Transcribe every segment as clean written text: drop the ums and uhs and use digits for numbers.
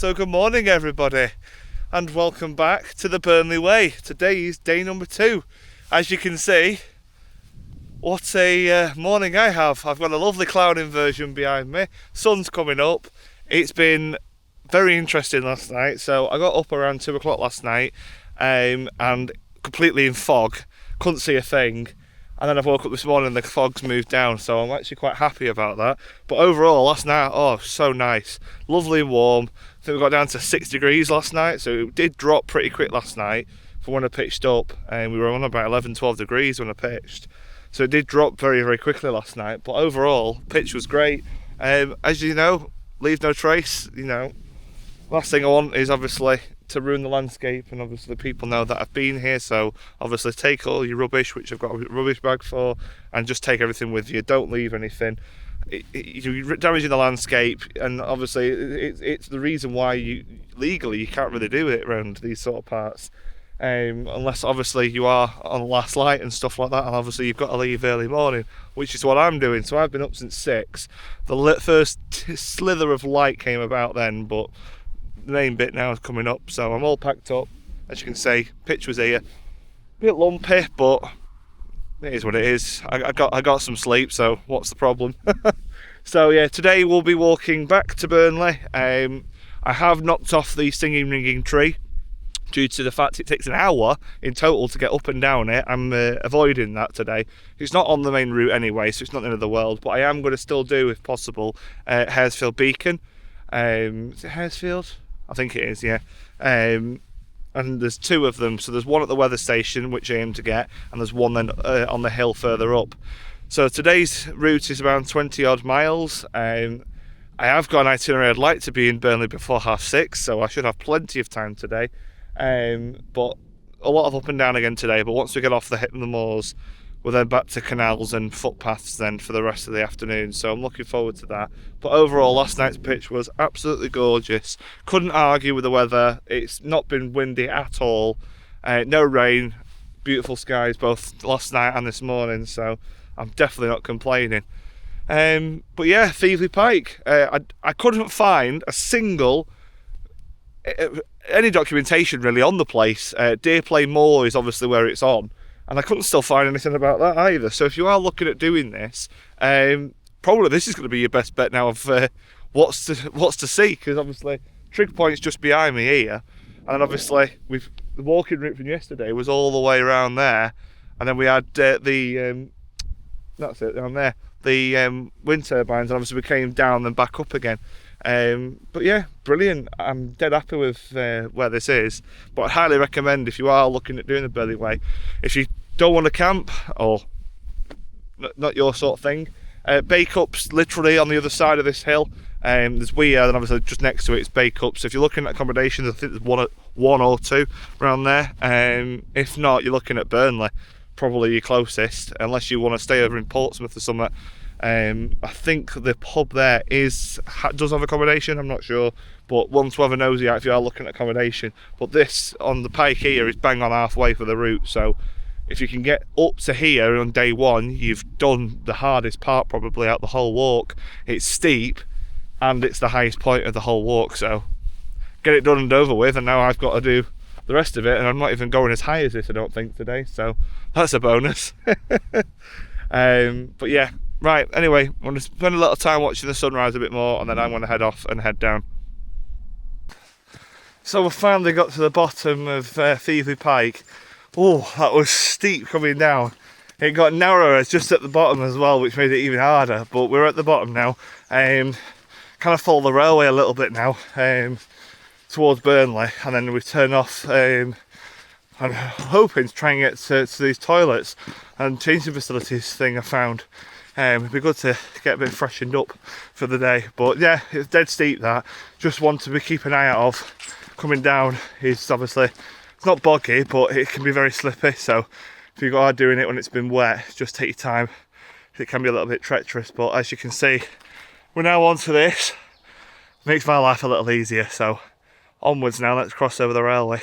So good morning everybody and welcome back to the Burnley Way. Today is day number 2. As you can see, what a morning I have. I've got a lovely cloud inversion behind me, sun's coming up. It's been very interesting last night. So I got up around 2 o'clock last night and completely in fog, couldn't see a thing. And then I woke up this morning and the fog's moved down, so I'm actually quite happy about that. But overall, last night, oh, so nice. Lovely and warm. I think we got down to 6 degrees last night, so it did drop pretty quick last night for when I pitched up. And we were on about 11, 12 degrees when I pitched. So it did drop very, very quickly last night. But overall, pitch was great. As you know, leave no trace, Last thing I want is obviously to ruin the landscape, and obviously people know that I've been here, so obviously take all your rubbish, which I've got a rubbish bag for, and just take everything with you. Don't leave anything. You're damaging the landscape, and obviously it's the reason why legally you can't really do it around these sort of parts, unless obviously you are on last light and stuff like that, and obviously you've got to leave early morning, which is what I'm doing. So I've been up since 6. The first slither of light came about then, but the main bit now is coming up, so I'm all packed up. As you can see, pitch was here, a bit lumpy, but it is what it is. I got some sleep, so what's the problem? So yeah, today we'll be walking back to Burnley. I have knocked off the singing ringing tree due to the fact it takes an hour in total to get up and down it. I'm avoiding that today. It's not on the main route anyway, so it's not the end of the world, but I am going to still do, if possible, Haresfield Beacon. Is it Haresfield? I think it is, yeah. And there's 2 of them. So there's one at the weather station, which I aim to get, and there's one then on the hill further up. So today's route is around 20 odd miles. I have got an itinerary. I'd like to be in Burnley before 6:30, so I should have plenty of time today. But a lot of up and down again today. But once we get off the moors, we're then back to canals and footpaths then for the rest of the afternoon, so I'm looking forward to that. But overall, last night's pitch was absolutely gorgeous. Couldn't argue with the weather. It's not been windy at all. No rain. Beautiful skies both last night and this morning, so I'm definitely not complaining. But yeah, Theivley Pike. I couldn't find a single any documentation really on the place. Deerplay Moor is obviously where it's on, and I couldn't still find anything about that either. So if you are looking at doing this, probably this is going to be your best bet now of what's to see, because obviously Trig Point's just behind me here, and obviously the walking route from yesterday was all the way around there, and then we had that's it down there, the wind turbines, and obviously we came down and back up again. But yeah, brilliant. I'm dead happy with where this is, but I highly recommend, if you are looking at doing the Burnley Way, if you don't want to camp or not your sort of thing, Bakeup's literally on the other side of this hill. There's Weir, and obviously just next to it is Bakeup. So if you're looking at accommodations, I think there's one or two around there. If not, you're looking at Burnley, probably your closest, unless you want to stay over in Portsmouth or something. I think the pub there does have accommodation, I'm not sure, but one to have a nosy out if you are looking at accommodation. But this on the Pike here is bang on halfway for the route, so if you can get up to here on day 1, you've done the hardest part probably out the whole walk. It's steep and it's the highest point of the whole walk, so get it done and over with, and now I've got to do the rest of it, and I'm not even going as high as this, I don't think, today, so that's a bonus. But yeah, right, anyway, I'm going to spend a little time watching the sunrise a bit more, and then I'm going to head off and head down. So we finally got to the bottom of Theivley Pike. Oh, that was steep coming down. It got narrower just at the bottom as well, which made it even harder, but we're at the bottom now. Kind of follow the railway a little bit now, towards Burnley, and then we turn off. I'm hoping to try and get to these toilets and changing facilities thing I found. It'd be good to get a bit freshened up for the day, but yeah, it's dead steep. That just want to keep an eye out of coming down. Is obviously it's not boggy, but it can be very slippy, so if you are doing it when it's been wet, just take your time. It can be a little bit treacherous, but as you can see, we're now onto this. Makes my life a little easier, so onwards now. Let's cross over the railway.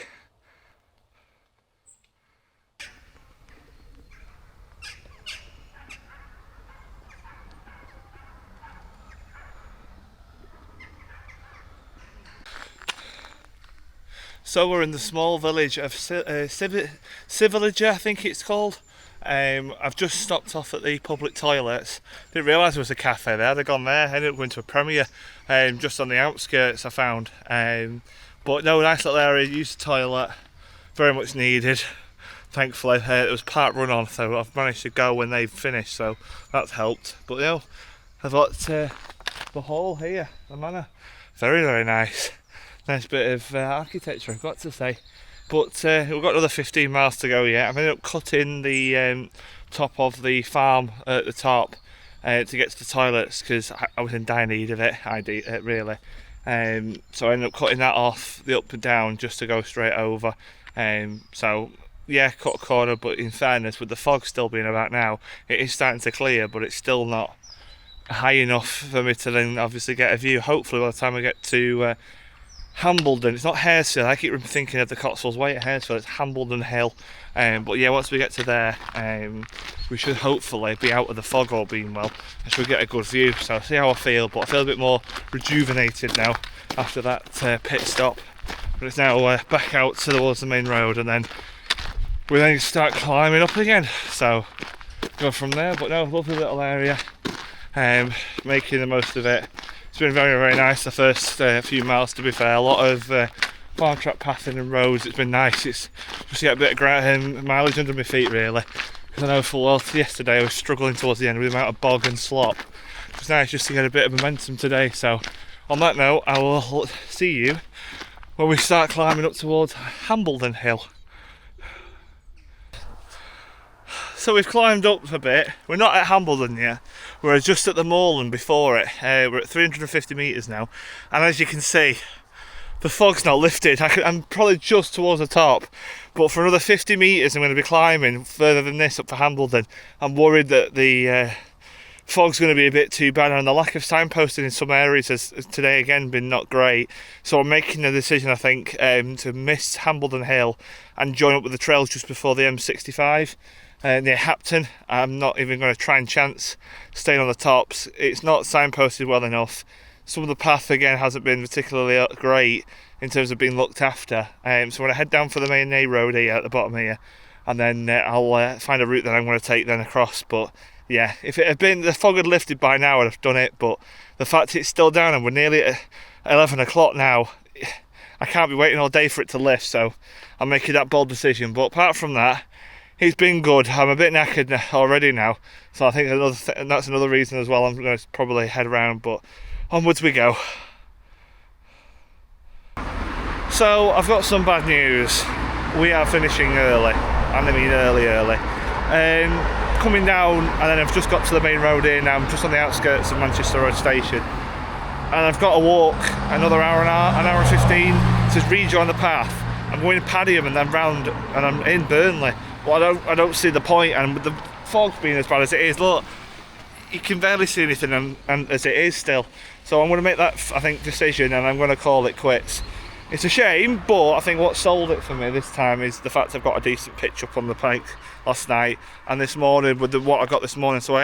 So we're in the small village of Civillager, I think it's called. I've just stopped off at the public toilets. Didn't realise there was a cafe there. I'd gone there. I ended up going to a Premier just on the outskirts, I found. But no, nice little area. Used the toilet. Very much needed. Thankfully, it was part run on, so I've managed to go when they've finished, so that's helped. But you know, I've got the hall here, the manor. Very, very nice. Nice bit of architecture, I've got to say. But we've got another 15 miles to go yet. I've ended up cutting the top of the farm at the top to get to the toilets because I was in dire need of it, really. So I ended up cutting that off, the up and down, just to go straight over. So yeah, cut a corner, but in fairness, with the fog still being about now, it is starting to clear, but it's still not high enough for me to then obviously get a view. Hopefully by the time I get to Hambledon, it's not Haresfield, I keep thinking of the Cotswolds Way at Haresfield, it's Hambledon Hill. But yeah, once we get to there, we should hopefully be out of the fog, all being well, and should get a good view. So I'll see how I feel, but I feel a bit more rejuvenated now after that pit stop. But it's now back out towards the main road, and then we then start climbing up again. So go from there. But no, lovely little area, making the most of it. It's been very, very nice the first few miles, to be fair. A lot of farm track pathing and roads. It's been nice. It's just to get a bit of mileage under my feet, really. Because I know full well yesterday I was struggling towards the end with the amount of bog and slop. It's nice just to get a bit of momentum today. So on that note, I will see you when we start climbing up towards Hambledon Hill. So we've climbed up a bit. We're not at Hambledon yet. We're just at the moorland before it. We're at 350 metres now, and as you can see, the fog's not lifted. I'm probably just towards the top, but for another 50 metres I'm going to be climbing further than this up to Hambledon. I'm worried that the fog's going to be a bit too bad, and the lack of signposting in some areas has today again been not great. So I'm making a decision, I think, to miss Hambledon Hill and join up with the trails just before the M65. Near Hapton. I'm not even going to try and chance staying on the tops. It's not signposted well enough. Some of the path again hasn't been particularly great in terms of being looked after. So I'm going to head down for the main A road here at the bottom here, and then I'll find a route that I'm going to take then across. But yeah, if it had been, the fog had lifted by now, I'd have done it. But the fact it's still down and we're nearly at 11 o'clock now, I can't be waiting all day for it to lift. So I'm making that bold decision. But apart from that, it's been good. I'm a bit knackered already now, so I think that's another reason as well. I'm going to probably head around, but onwards we go. So I've got some bad news. We are finishing early, and I mean early. Coming down, and then I've just got to the main road here now. I'm just on the outskirts of Manchester Road Station, and I've got to walk another an hour and 15 to rejoin the path. I'm going to Padiham and then round, and I'm in Burnley. Well, I don't see the point, and with the fog being as bad as it is, look, you can barely see anything, and as it is still. So I'm going to make that, I think, decision, and I'm going to call it quits. It's a shame, but I think what sold it for me this time is the fact I've got a decent pitch up on the Pike last night, and this morning with what I got this morning. So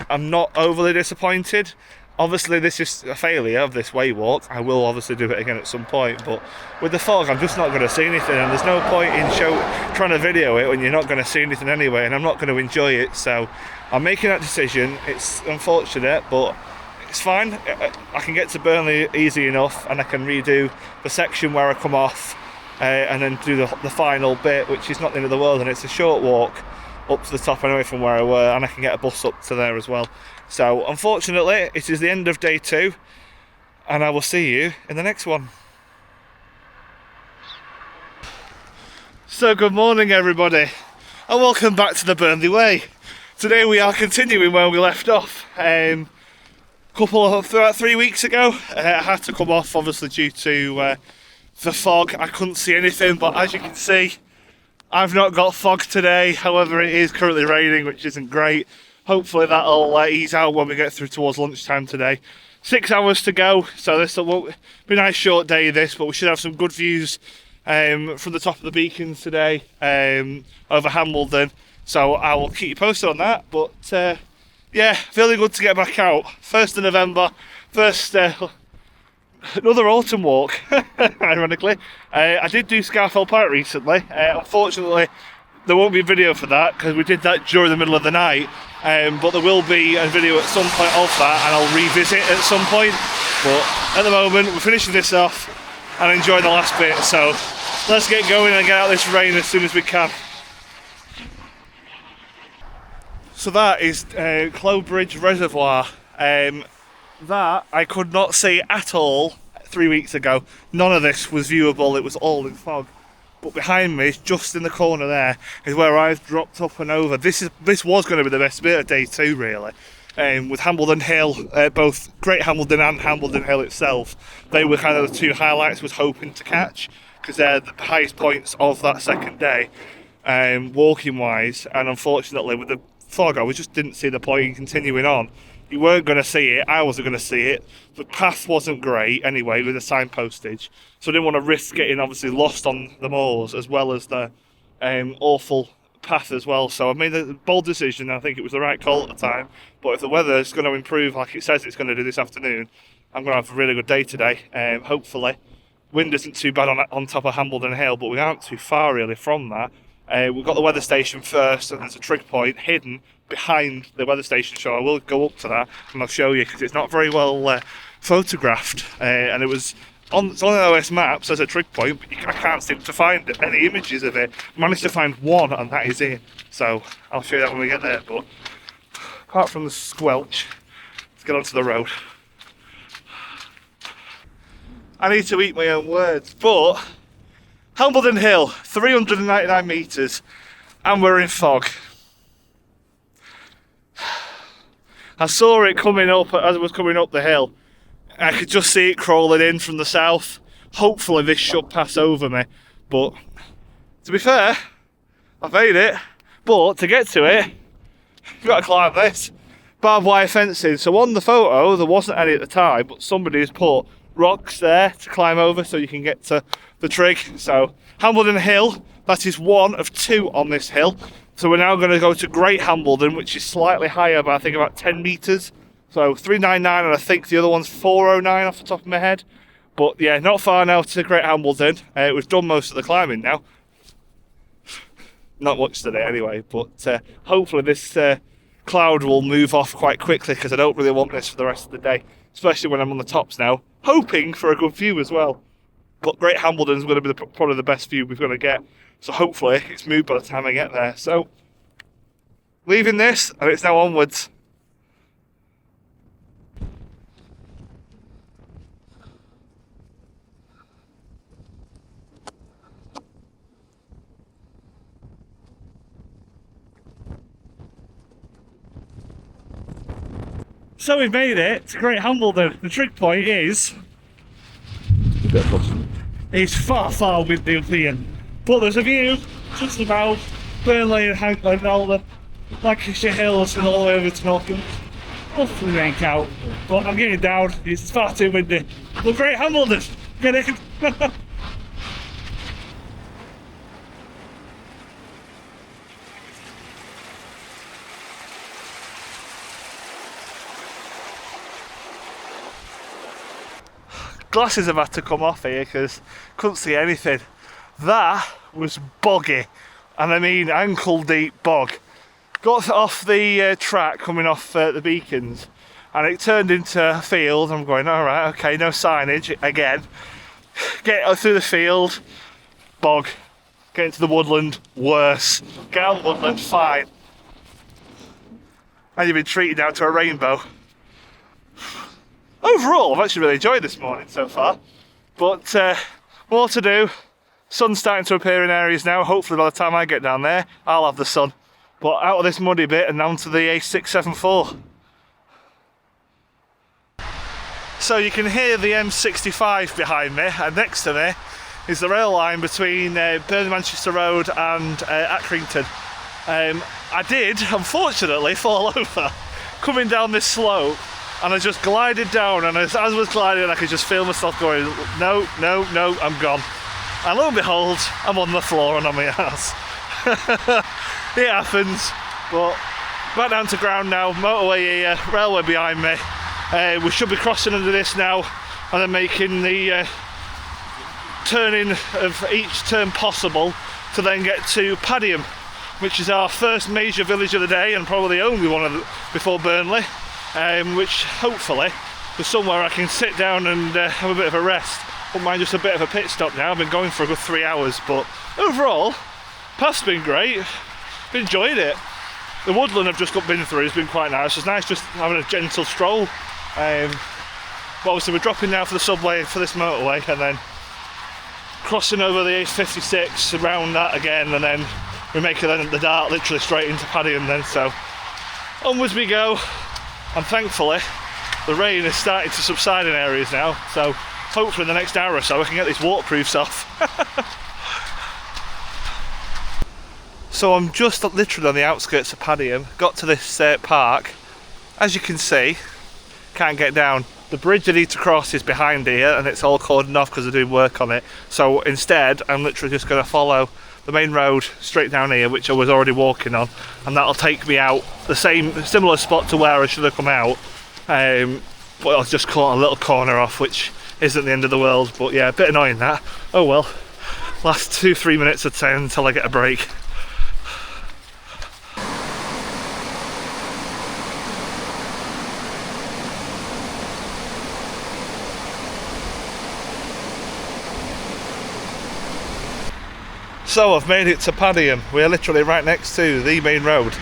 I'm not overly disappointed. Obviously this is a failure of this way walk. I will obviously do it again at some point, but with the fog I'm just not going to see anything, and there's no point in trying to video it when you're not going to see anything anyway, and I'm not going to enjoy it. So I'm making that decision. It's unfortunate, but it's fine. I can get to Burnley easy enough, and I can redo the section where I come off and then do the final bit, which is not the end of the world, and it's a short walk up to the top anyway from where I were, and I can get a bus up to there as well. So unfortunately it is the end of day 2, and I will see you in the next one. So good morning everybody, and welcome back to the Burnley Way. Today we are continuing where we left off. About 3 weeks ago I had to come off obviously due to the fog. I couldn't see anything, but as you can see I've not got fog today. However, it is currently raining, which isn't great. Hopefully that'll ease out when we get through towards lunchtime today. 6 hours to go, so this will be a nice short day this, but we should have some good views from the top of the beacons today over Hambledon. So I will keep you posted on that. But yeah, feeling good to get back out. 1st of November, first Another autumn walk, ironically. I did do Scafell Pike recently. Unfortunately, there won't be a video for that because we did that during the middle of the night. But there will be a video at some point of that, and I'll revisit at some point. But at the moment, we're finishing this off and enjoying the last bit. So let's get going and get out of this rain as soon as we can. So that is Clobridge Reservoir. That I could not see at all 3 weeks ago. None of this was viewable, it was all in fog. But behind me, just in the corner there, is where I've dropped up and over. This was going to be the best bit of day 2, really. With Hambledon Hill, both Great Hambledon and Hambledon Hill itself, they were kind of the two highlights I was hoping to catch, because they're the highest points of that second day, walking wise. And unfortunately, with the fog, I just didn't see the point in continuing on. You weren't going to see it, I wasn't going to see it. The path wasn't great anyway with the signpostage, so I didn't want to risk getting obviously lost on the moors as well as the awful path as well. So I made a bold decision, I think it was the right call at the time. But if the weather is going to improve like it says it's going to do this afternoon, I'm going to have a really good day today, hopefully. Wind isn't too bad on top of Hambledon Hill, but we aren't too far really from that. We've got the weather station first, and there's a trig point hidden behind the weather station, so I will go up to that and I'll show you, because it's not very well photographed, and it's on OS maps as a trig point, but I can't seem to find any images of it. I managed to find one, and that is it, so I'll show you that when we get there. But apart from the squelch, let's get onto the road. I need to eat my own words, but Hambledon Hill, 399 metres, and we're in fog. I saw it coming up as it was coming up the hill. I could just see it crawling in from the south. Hopefully this should pass over me, but to be fair, I've made it. But to get to it, you've got to climb this barbed wire fencing. So on the photo, there wasn't any at the time, but somebody has put rocks there to climb over so you can get to the trig. So Hambledon Hill, that is one of 2 on this hill. So we're now going to go to Great Hambledon, which is slightly higher, but I think about 10 metres. So 399, and I think the other one's 409 off the top of my head. But yeah, not far now to Great Hambledon. We've done most of the climbing now. Not much today anyway, but hopefully this cloud will move off quite quickly, because I don't really want this for the rest of the day, especially when I'm on the tops now, hoping for a good view as well. But Great Hambledon is going to be probably the best view we're going to get. So hopefully it's moved by the time I get there. So leaving this, and it's now onwards. So we've made it to Great Hambledon. The trig point is it's far windy up here, but there's a view just about Burnley and Hankland and all the Lancashire hills and all the way over to Northland. Hopefully rain out, but I'm getting down. It's far too windy. But Great Hambledon, get it. Glasses have had to come off here because couldn't see anything. That was boggy, and I mean ankle deep bog. Got off the track coming off the beacons, and it turned into a field. I'm going, all right, okay, no signage again. Get through the field, bog. Get into the woodland, worse. Get out of the woodland, fine. And you've been treated down to a rainbow. Overall, I've actually really enjoyed this morning so far, but more to do. Sun's starting to appear in areas now. Hopefully by the time I get down there, I'll have the sun. But out of this muddy bit and down to the A674. So you can hear the M65 behind me, and next to me is the rail line between Burnley Manchester Road and Accrington. I did, unfortunately, fall over coming down this slope. And I just glided down, and as I was gliding, I could just feel myself going, no, I'm gone. And lo and behold, I'm on the floor and on my ass. It happens, but back down to ground now, motorway here, railway behind me. We should be crossing under this now. and then making the turning of each turn possible to then get to Padiham, which is our first major village of the day and probably the only one before Burnley, which hopefully is somewhere I can sit down and have a bit of a rest. Wouldn't mind just a bit of a pit stop now. I've been going for a good 3 hours, but overall, path's been great. I've enjoyed it. The woodland I've just been through has been quite nice. It's nice just having a gentle stroll. But obviously we're dropping now for the subway for this motorway and then crossing over the A56, around that again, and then we make it then the dart literally straight into Padiham then. So onwards we go, and thankfully the rain is starting to subside in areas now, so hopefully in the next hour or so I can get these waterproofs off. So I'm just literally on the outskirts of Padiham, got to this park. As you can see, can't get down. The bridge I need to cross is behind here and it's all cordoned off because they're doing work on it. So instead I'm literally just going to follow the main road straight down here, which I was already walking on, and that'll take me out the similar spot to where I should have come out. But I've just caught a little corner off, which isn't the end of the world, but yeah, a bit annoying that. Oh well, last 2-3 minutes of 10 until I get a break. So I've made it to Padiham. We're literally right next to the main road.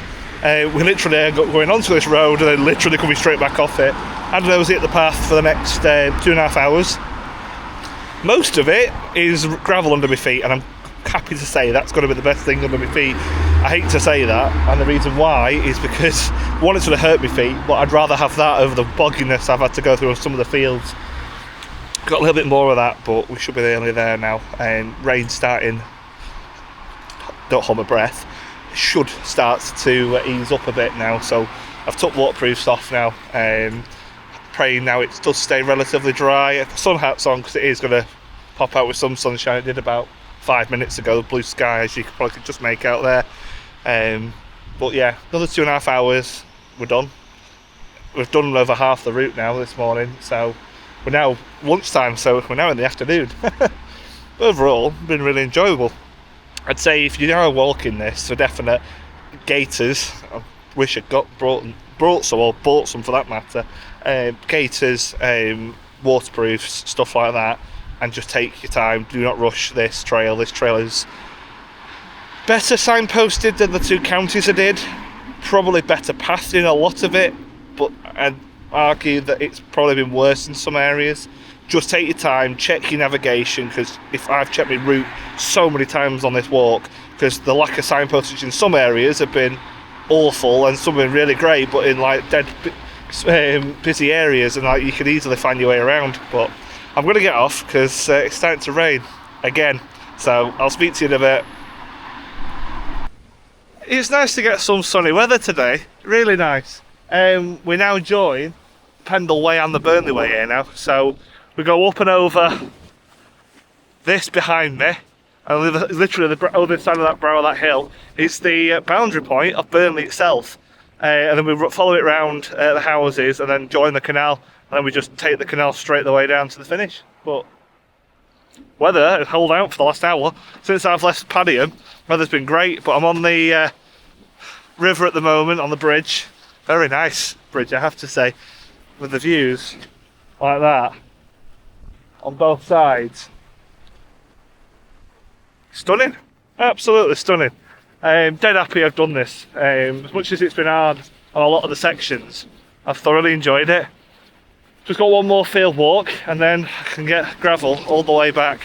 We literally are going onto this road and then literally coming straight back off it. And I was at the path for the next 2.5 hours. Most of it is gravel under my feet, and I'm happy to say that's going to be the best thing under my feet. I hate to say that, and the reason why is because one, it's going to hurt my feet, but I'd rather have that over the bogginess I've had to go through on some of the fields. Got a little bit more of that, but we should be nearly there now. Rain starting. Don't hold my breath. It should start to ease up a bit now, so I've took waterproofs off now. Praying now it does stay relatively dry. Sun hat's on because it is going to pop out with some sunshine. It did about 5 minutes ago. Blue sky, as you probably could just make out there. But yeah, another 2.5 hours, we're done. We've done over half the route now this morning, so we're now lunchtime, so we're now in the afternoon. Overall, been really enjoyable. I'd say if you are walking this, for definite, gaiters, I wish I'd brought some, or bought some for that matter, gaiters, waterproofs, stuff like that, and just take your time. Do not rush this trail. This trail is better signposted than the 2 counties I did, probably better pathed in a lot of it, but I'd argue that it's probably been worse in some areas. Just take your time, check your navigation, because if I've checked my route so many times on this walk, because the lack of signpostage in some areas have been awful and some have been really great, but in like dead busy areas, and like you could easily find your way around. But I'm going to get off because it's starting to rain again, so I'll speak to you in a bit. It's nice to get some sunny weather today, really nice. We now join Pendle Way and the Burnley Way here now, so we go up and over this behind me, and literally the other side of that brow of that hill is the boundary point of Burnley itself. And then we follow it round the houses and then join the canal, and then we just take the canal straight the way down to the finish. But weather has held out for the last hour. Since I've left Padiham, weather's been great, but I'm on the river at the moment, on the bridge. Very nice bridge, I have to say, with the views like that on both sides. Stunning, absolutely stunning. Dead happy I've done this. As much as it's been hard on a lot of the sections, I've thoroughly enjoyed it. Just got one more field walk and then I can get gravel all the way back.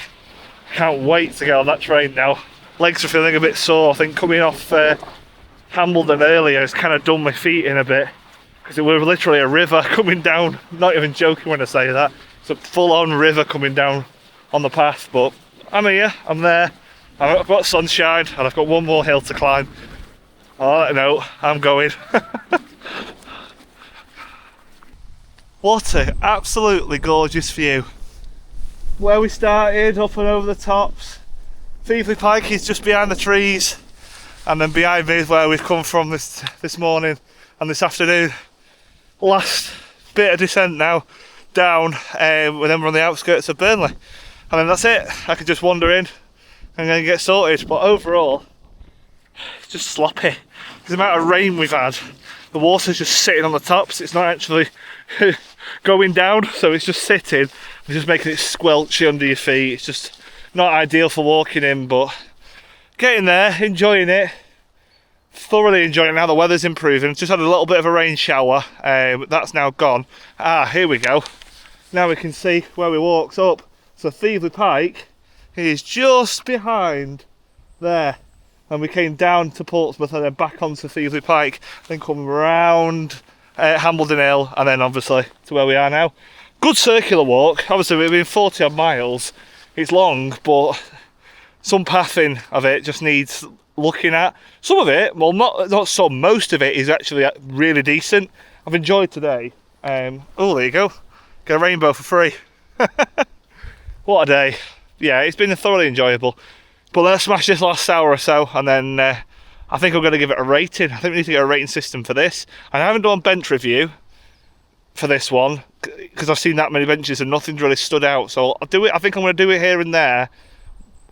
Can't wait to get on that train now. Legs are feeling a bit sore. I think coming off Hambledon earlier has kind of done my feet in a bit, because it was literally a river coming down. Not even joking when I say that. It's a full-on river coming down on the path, but I'm here, I'm there. I've got sunshine and I've got one more hill to climb. Oh no, I'm going. What an absolutely gorgeous view. Where we started, up and over the tops. Theivley Pike is just behind the trees, and then behind me is where we've come from this morning and this afternoon. Last bit of descent now. down, and then we're on the outskirts of Burnley. And then that's it. I could just wander in and then get sorted. But overall, it's just sloppy. The amount of rain we've had, the water's just sitting on the tops. It's not actually going down, so it's just sitting and just making it squelchy under your feet. It's just not ideal for walking in, but getting there, enjoying it. Thoroughly enjoying it now. The weather's improving. Just had a little bit of a rain shower, but that's now gone. Here we go. Now we can see where we walked up. So Theivley Pike is just behind there, and we came down to Portsmouth and then back onto Theivley Pike, then come round Hambledon Hill, and then obviously to where we are now. Good circular walk. Obviously we've been 40 odd miles. It's long, but some pathing of it just needs looking at. Some of it, well, not some, most of it is actually really decent. I've enjoyed today. Oh, there you go. Get a rainbow for free. What a day. Yeah, it's been thoroughly enjoyable. But let's smash this last hour or so, and then I think I'm going to give it a rating. I think we need to get a rating system for this. And I haven't done a bench review for this one, because I've seen that many benches and nothing's really stood out. So I'll do it. I think I'm going to do it here and there,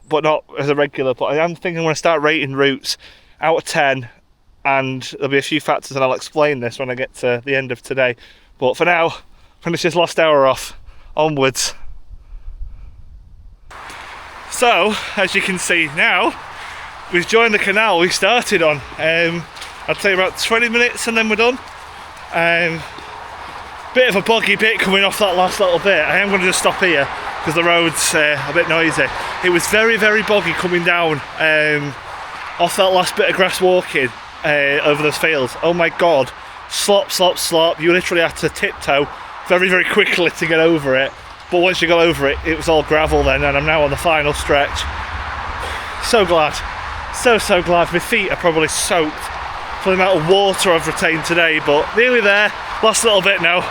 but not as a regular. But I am thinking I'm going to start rating routes out of 10, and there'll be a few factors, and I'll explain this when I get to the end of today. But for now, finish this last hour off. Onwards. So, as you can see now, we've joined the canal we started on. I'd say about 20 minutes and then we're done. Bit of a boggy bit coming off that last little bit. I am going to just stop here because the road's a bit noisy. It was very, very boggy coming down off that last bit of grass walking over those fields. Oh my god, slop, slop, slop. You literally had to tiptoe very, very quickly to get over it. But once you got over it, it was all gravel then, and I'm now on the final stretch. So glad. So glad. My feet are probably soaked for the amount of water I've retained today, but nearly there. Last little bit now.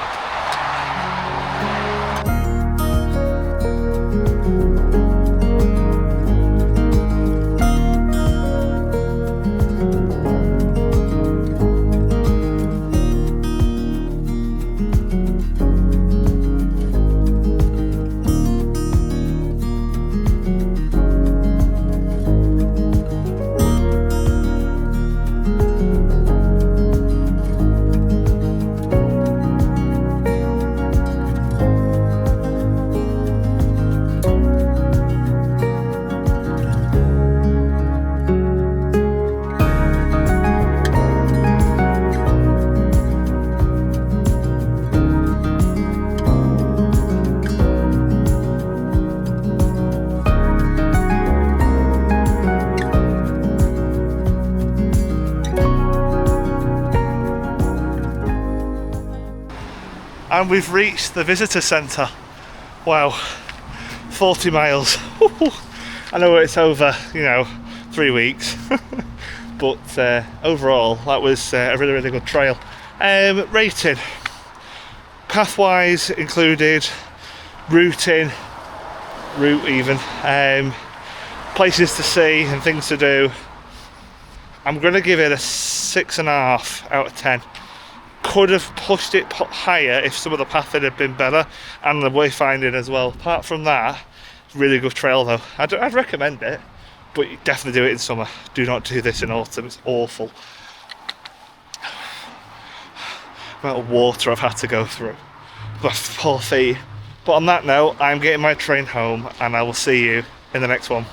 And we've reached the visitor centre. Wow, 40 miles. I know it's over, 3 weeks, but overall that was a really, really good trail. Rating, pathwise included, route even, places to see and things to do. I'm going to give it a 6.5 out of 10. Could have pushed it higher if some of the pathing had been better, and the wayfinding as well. Apart from that, really good trail though. I'd recommend it, but you definitely do it in summer. Do not do this in autumn, it's awful. The amount of water I've had to go through. My poor feet. But on that note, I'm getting my train home, and I will see you in the next one.